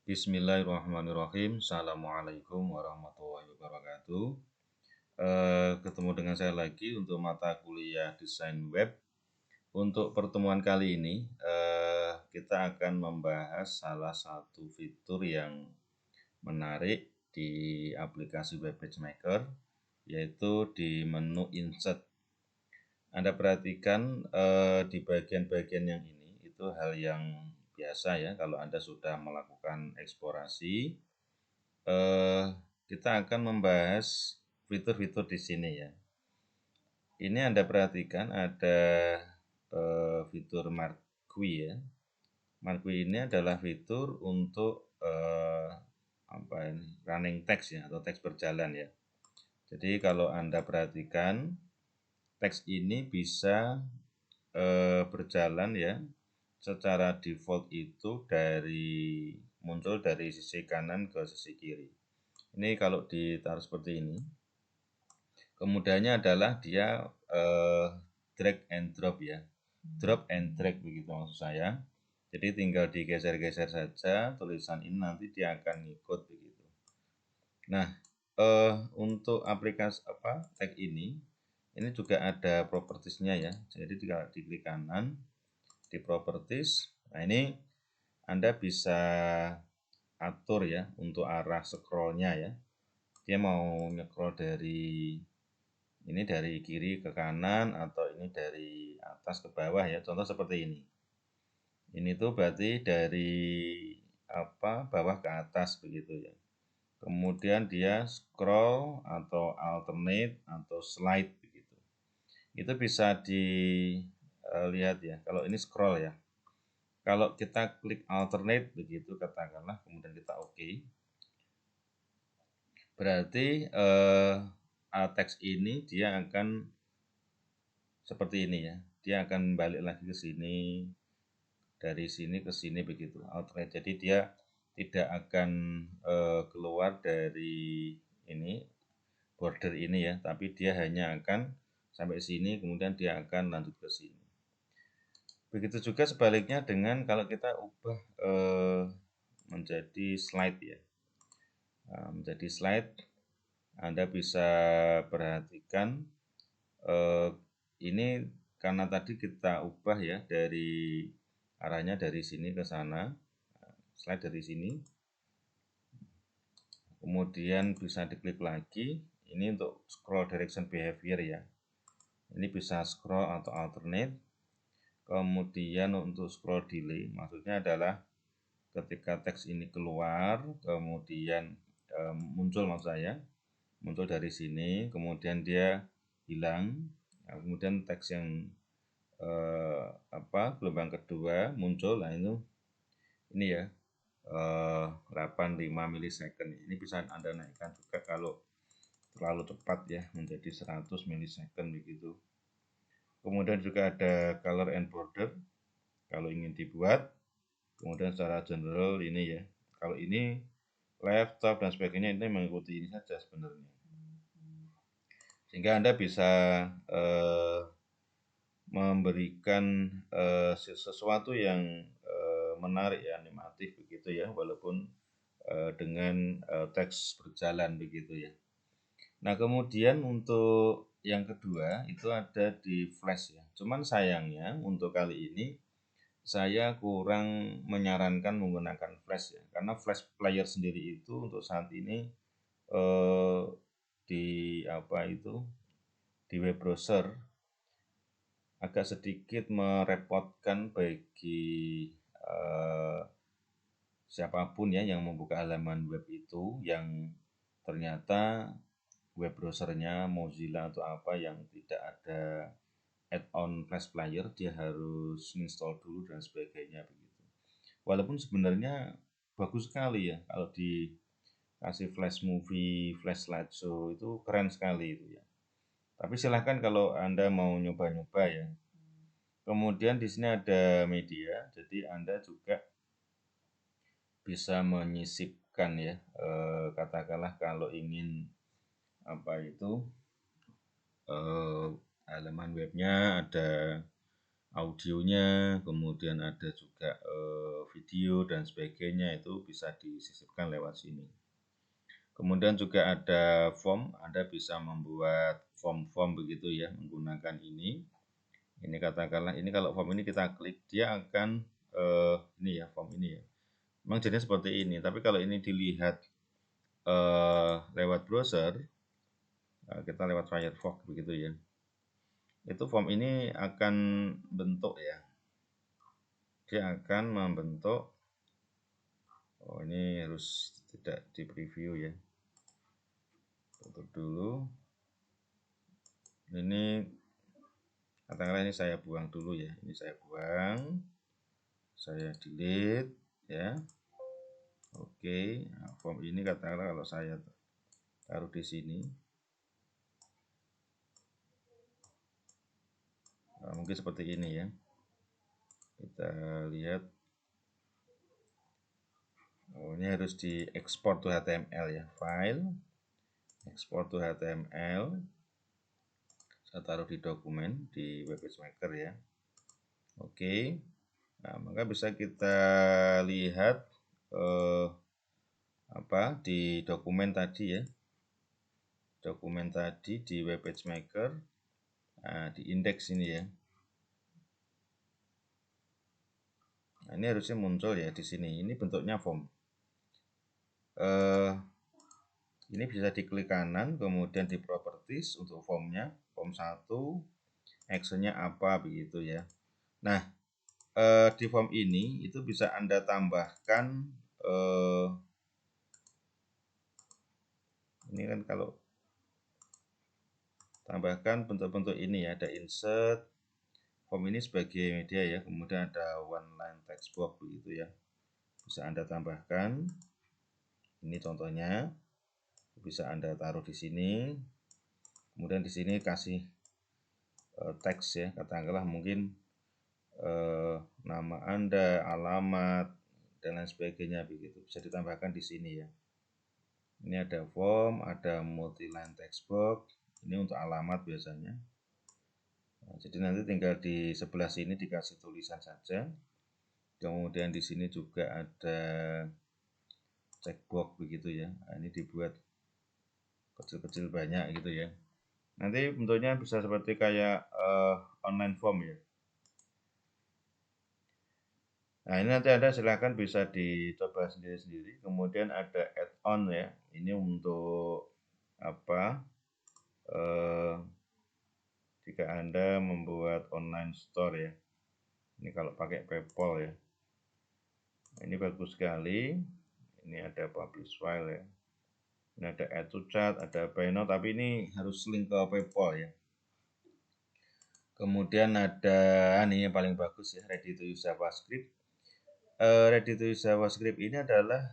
Bismillahirrahmanirrahim. Assalamualaikum warahmatullahi wabarakatuh. Ketemu dengan saya lagi untuk mata kuliah desain web. Untuk pertemuan kali ini, kita akan membahas salah satu fitur yang menarik di aplikasi Web PageMaker, yaitu di menu Insert. Anda perhatikan di bagian-bagian yang ini, itu hal yang biasa ya kalau Anda sudah melakukan eksplorasi. Kita akan membahas fitur-fitur di sini ya. Ini Anda perhatikan ada fitur marquee ya. Marquee ini adalah fitur untuk running text ya, atau teks berjalan ya. Jadi kalau Anda perhatikan, teks ini bisa berjalan ya. Secara default itu muncul dari sisi kanan ke sisi kiri. Ini kalau ditaruh seperti ini, kemudahannya adalah dia drag and drop ya, drop and drag begitu maksud saya. Jadi tinggal digeser-geser saja tulisan ini, nanti dia akan ngikut begitu. Nah, untuk aplikasi tag ini juga ada propertiesnya ya. Jadi jika diklik kanan di properties, nah ini Anda bisa atur ya untuk arah scrollnya ya. Dia mau nge-scroll dari kiri ke kanan atau ini dari atas ke bawah ya. Contoh seperti ini. Ini tuh berarti dari bawah ke atas begitu ya. Kemudian dia scroll atau alternate atau slide begitu. Itu bisa dilihat ya. Kalau ini scroll ya. Kalau kita klik alternate begitu katakanlah, kemudian kita oke. Berarti teks ini dia akan seperti ini ya. Dia akan balik lagi ke sini, dari sini ke sini begitu, alternate. Jadi dia tidak akan keluar dari ini border ini ya, tapi dia hanya akan sampai sini, kemudian dia akan lanjut ke sini. Begitu juga sebaliknya dengan kalau kita ubah menjadi slide ya. Nah, menjadi slide, Anda bisa perhatikan ini karena tadi kita ubah ya dari arahnya dari sini ke sana, slide dari sini, kemudian bisa diklik lagi. Ini untuk scroll direction behavior ya. Ini bisa scroll atau alternate. Kemudian untuk scroll delay, maksudnya adalah ketika teks ini keluar, kemudian muncul dari sini, kemudian dia hilang, nah, kemudian teks yang gelombang kedua muncul, nah ini ya 85 milisecond. Ini bisa Anda naikkan juga kalau terlalu cepat ya, menjadi 100 milisecond begitu. Kemudian juga ada color and border kalau ingin dibuat. Kemudian secara general ini ya, kalau ini left, top dan sebagainya, ini mengikuti ini saja sebenarnya. Sehingga Anda bisa memberikan sesuatu yang menarik ya, animatif begitu ya, walaupun dengan teks berjalan begitu ya. Nah, kemudian untuk yang kedua itu ada di Flash ya. Cuman sayangnya untuk kali ini saya kurang menyarankan menggunakan Flash ya, karena Flash Player sendiri itu untuk saat ini di web browser agak sedikit merepotkan bagi siapapun ya yang membuka halaman web itu, yang ternyata web browsernya Mozilla atau apa yang tidak ada add-on Flash Player, dia harus install dulu dan sebagainya begitu. Walaupun sebenarnya bagus sekali ya kalau dikasih Flash Movie, Flash Slideshow, itu keren sekali itu ya. Tapi silahkan kalau Anda mau nyoba-nyoba ya. Kemudian di sini ada media, jadi Anda juga bisa menyisipkan ya, katakanlah kalau ingin halaman webnya ada audionya, kemudian ada juga video dan sebagainya, itu bisa disisipkan lewat sini. Kemudian juga ada form, Anda bisa membuat form-form begitu ya menggunakan ini. Ini katakanlah ini kalau form ini kita klik, dia akan ini ya form ini ya. Memang jadinya seperti ini, tapi kalau ini dilihat lewat browser, kita lewat Firefox begitu ya. Itu form ini akan bentuk ya. Dia akan membentuk, oh ini harus tidak di preview ya. Tutup dulu. Ini katakanlah ini saya buang dulu ya. Ini saya buang. Saya delete ya. Oke, nah, form ini katakanlah kalau saya taruh di sini. Nah, mungkin seperti ini ya. Kita lihat. Oh, ini harus diekspor to HTML ya. File, export to HTML. Saya taruh di dokumen di Web Page Maker ya. Oke. Nah, maka bisa kita lihat di dokumen tadi ya. Dokumen tadi di Web Page Maker. Nah, di indeks ini ya. Nah, ini harusnya muncul ya di sini. Ini bentuknya form. Ini bisa diklik kanan, kemudian di properties untuk formnya, form 1, actionnya apa begitu ya. Nah, di form ini itu bisa Anda tambahkan ini kan kalau tambahkan bentuk-bentuk ini ya, ada insert form ini sebagai media ya, kemudian ada one line text box begitu ya, bisa Anda tambahkan. Ini contohnya, bisa Anda taruh di sini, kemudian di sini kasih teks ya, katakanlah mungkin nama Anda, alamat, dan lain sebagainya begitu, bisa ditambahkan di sini ya. Ini ada form, ada multi line text box, ini untuk alamat biasanya. Nah, jadi nanti tinggal di sebelah sini dikasih tulisan saja. Kemudian di sini juga ada checkbox begitu ya. Nah, ini dibuat kecil-kecil banyak gitu ya. Nanti bentuknya bisa seperti kayak online form ya. Nah, ini nanti Anda silahkan bisa dicoba sendiri-sendiri. Kemudian ada add-on ya. Ini untuk apa? Jika Anda membuat online store ya. Ini kalau pakai PayPal ya. Ini bagus sekali. Ini ada publish file ya. Ini ada add to chat, ada buy now, tapi ini harus link ke PayPal ya. Kemudian ada ini yang paling bagus ya, ready to use JavaScript. Ready to use JavaScript ini adalah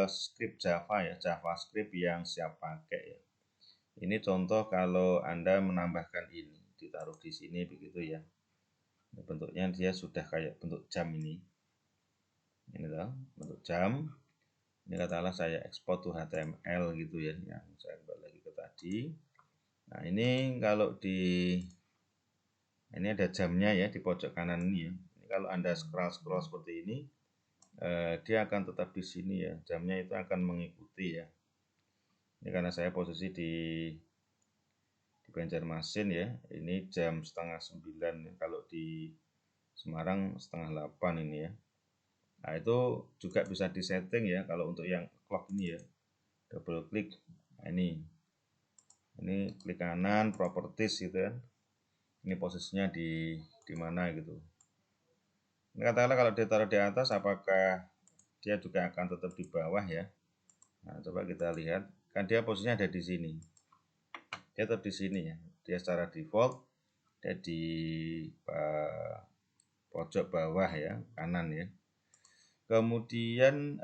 script Java ya, JavaScript yang siap pakai ya. Ini contoh kalau Anda menambahkan ini, ditaruh di sini begitu ya. Bentuknya dia sudah kayak bentuk jam ini. Ini loh, bentuk jam. Ini katakanlah saya ekspor to HTML gitu ya, yang saya kembali lagi ke tadi. Nah, ini kalau ini ada jamnya ya di pojok kanan ini ya. Ini kalau Anda scroll seperti ini, dia akan tetap di sini ya. Jamnya itu akan mengikuti ya. Ini karena saya posisi di Banjarmasin ya. Ini jam 8:30. Kalau di Semarang 7:30 ini ya. Nah, itu juga bisa disetting ya kalau untuk yang clock ini ya. Double klik. Nah, ini klik kanan properties gitu kan. Ini posisinya di mana gitu. Ini katakanlah kalau ditaruh di atas apakah dia juga akan tetap di bawah ya. Nah, coba kita lihat. Kan dia posisinya ada di sini. Dia tetap di sini ya. Dia secara default dia di pojok bawah ya, kanan ya. Kemudian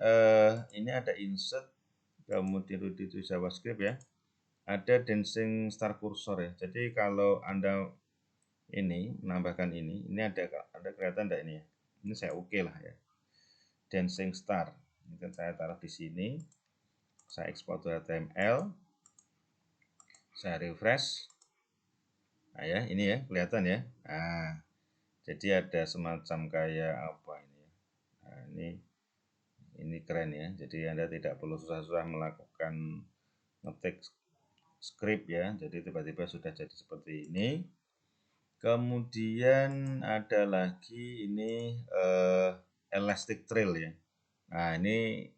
ini ada insert, kemudian itu JavaScript ya. Ada dancing star cursor ya. Jadi kalau Anda ini menambahkan ini ada kelihatan enggak ini ya? Ini saya oke lah ya. Dancing star. Ini saya taruh di sini. Saya ekspor ke HTML. Saya refresh. Nah ya, ini ya kelihatan ya. Nah, Jadi ada semacam kayak apa ini ya. Nah, ini keren ya. Jadi Anda tidak perlu susah-susah melakukan ngetik script ya. Jadi tiba-tiba sudah jadi seperti ini. Kemudian ada lagi ini elastic trail ya. Nah, ini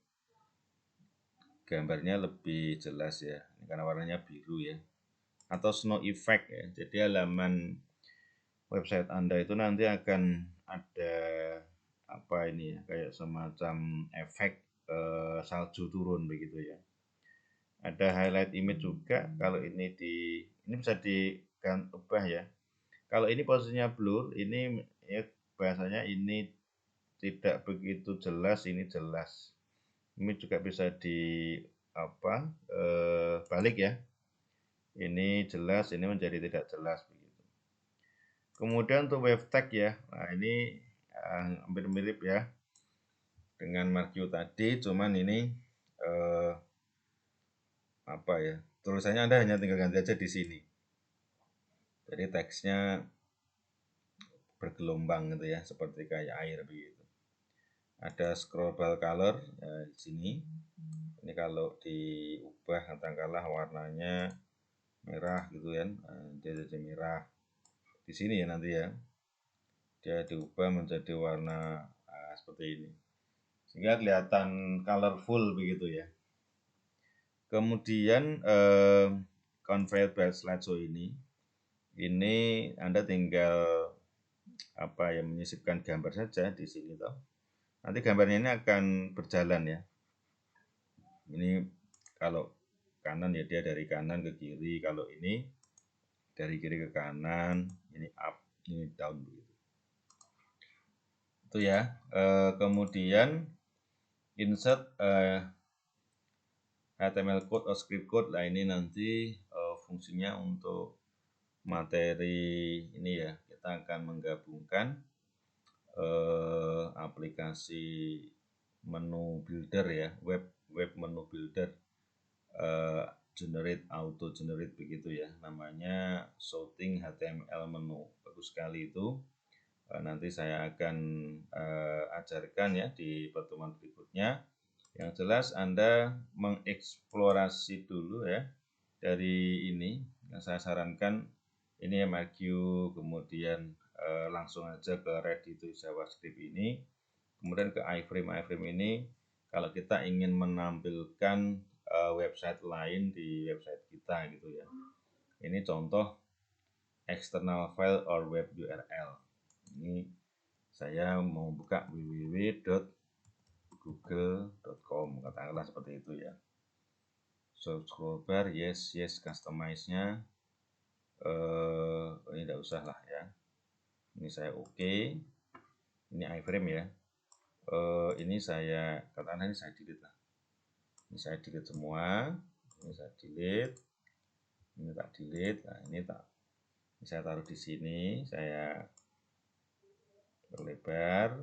gambarnya lebih jelas ya. Ini karena warnanya biru ya. Atau snow effect ya. Jadi halaman website Anda itu nanti akan ada apa ini ya, kayak semacam efek salju turun begitu ya. Ada highlight image juga. Kalau ini bisa diubah ya. Kalau ini posisinya blur, ini ya bahasanya ini tidak begitu jelas, ini jelas. Ini juga bisa di apa balik ya. Ini jelas, ini menjadi tidak jelas begitu. Kemudian untuk wave tag ya, nah ini hampir mirip ya dengan Markio tadi, cuman ini apa ya, tulisannya Anda hanya tinggal ganti aja di sini. Jadi teksnya bergelombang gitu ya, seperti kayak air begitu. Ada scrollable color ya, di sini. Ini kalau diubah katakanlah warnanya merah gitu kan, dia jadi merah. Di sini ya nanti ya, dia diubah menjadi warna seperti ini. Sehingga kelihatan colorful begitu ya. Kemudian convey by slideshow ini Anda tinggal apa ya, menyisipkan gambar saja di sini toh. Nanti gambarnya ini akan berjalan ya. Ini kalau kanan ya dia dari kanan ke kiri, kalau ini dari kiri ke kanan, ini up, ini down begitu. Itu ya. Kemudian insert HTML code atau script code. Nah ini nanti fungsinya untuk materi ini ya, kita akan menggabungkan aplikasi menu builder ya, web menu builder, auto generate begitu ya, namanya sorting HTML menu. Bagus sekali itu. Nanti saya akan ajarkan ya di pertemuan berikutnya. Yang jelas Anda mengeksplorasi dulu ya dari ini. Yang saya sarankan ini MRQ, kemudian langsung aja ke ready to JavaScript ini, kemudian ke iframe ini. Kalau kita ingin menampilkan website lain di website kita gitu ya. Ini contoh external file or web URL. Ini saya mau buka www.google.com, katakanlah seperti itu ya. Scroll bar, yes, customize-nya ini tidak usah lah ya. Ini saya oke. Ini iframe ya. Ini saya katakanlah ini saya delete lah. Ini saya delete semua. Ini saya delete. Ini tak delete. Nah, ini saya taruh di sini. Saya perlebar.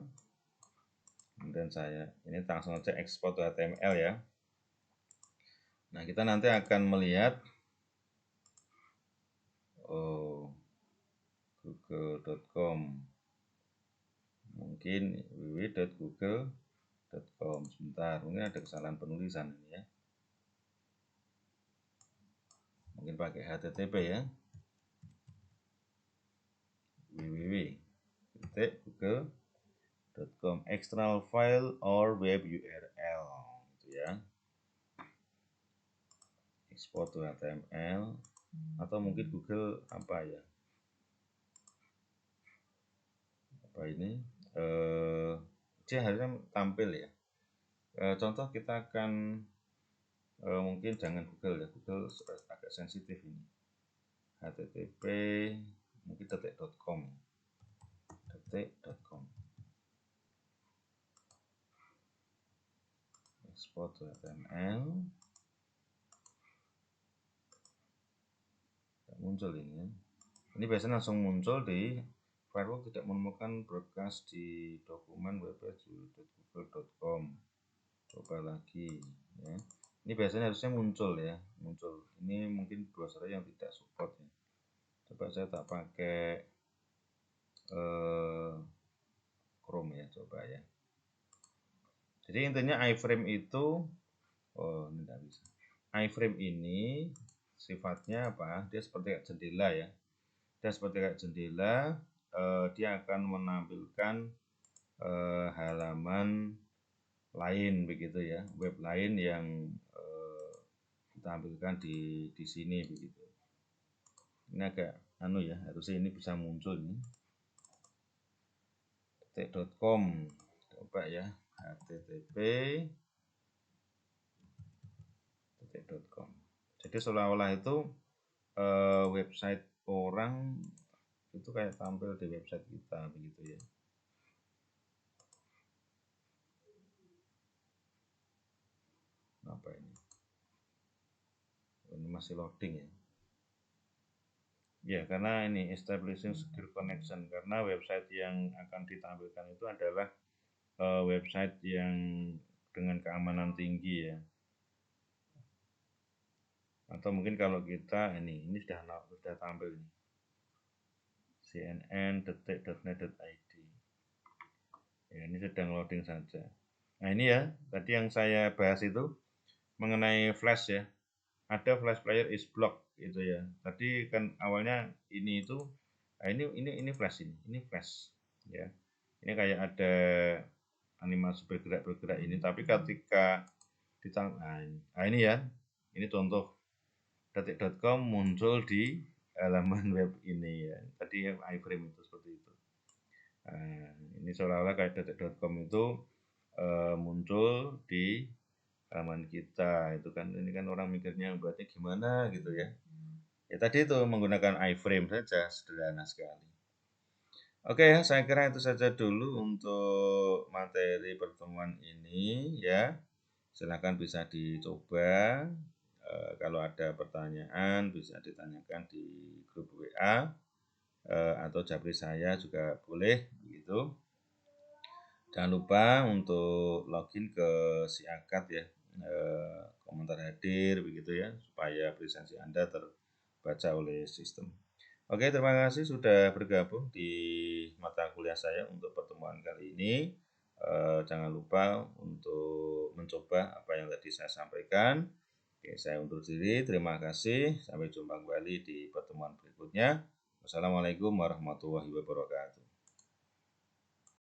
Kemudian saya ini langsung aja export to HTML ya. Nah, kita nanti akan melihat google.com, mungkin www.google.com. Sebentar, mungkin ada kesalahan penulisan ini ya, mungkin pakai http ya, www.google.com external file or web URL gitu ya, export to HTML, atau mungkin Google apa ya, apa ini dia harusnya tampil ya. Contoh kita akan mungkin jangan Google ya, Google agak sensitif ini, http mungkin detik.com export to HTML, muncul ini ya. Ini biasanya langsung muncul di firewall, tidak menemukan broadcast di dokumen web.google.com. Coba lagi ya. Ini biasanya harusnya muncul ya, ini mungkin browser yang tidak support ya. Coba saya tak pakai Chrome ya, coba ya. Jadi intinya iframe itu, ini tidak bisa. Iframe ini sifatnya apa? Dia seperti kayak jendela ya. Dia seperti kayak jendela, dia akan menampilkan halaman lain begitu ya, web lain yang ditampilkan di sini begitu. Ini agak ya, harusnya ini bisa muncul ini. detik.com, coba ya, http detik.com. Jadi seolah-olah itu website orang itu kayak tampil di website kita begitu ya. Apa ini? Ini masih loading ya. Ya, karena ini establishing secure connection, karena website yang akan ditampilkan itu adalah website yang dengan keamanan tinggi ya. Atau mungkin kalau kita ini sudah tampil nih. cnn.detik.net.id. Ya, ini sedang loading saja. Nah, ini ya, tadi yang saya bahas itu mengenai flash ya. Ada flash player is blocked gitu ya. Tadi kan awalnya ini itu, nah ini flash ini flash ya. Ini kayak ada animasi bergerak ini, tapi ketika nah ini ya, ini contoh detik.com muncul di halaman web ini ya. Tadi yang iframe itu seperti itu. Nah, ini seolah-olah kayak detik.com itu muncul di halaman kita itu kan, ini kan orang mikirnya buatnya gimana gitu ya. Ya tadi itu menggunakan iframe saja, sederhana sekali. Oke ya, saya kira itu saja dulu untuk materi pertemuan ini ya. Silakan bisa dicoba. Kalau ada pertanyaan bisa ditanyakan di grup WA atau japri saya juga boleh begitu. Jangan lupa untuk login ke Siakat ya, komentar hadir begitu ya, supaya presensi Anda terbaca oleh sistem. Oke, terima kasih sudah bergabung di mata kuliah saya untuk pertemuan kali ini. Jangan lupa untuk mencoba apa yang tadi saya sampaikan. Oke, saya undur diri. Terima kasih. Sampai jumpa kembali di pertemuan berikutnya. Wassalamualaikum warahmatullahi wabarakatuh.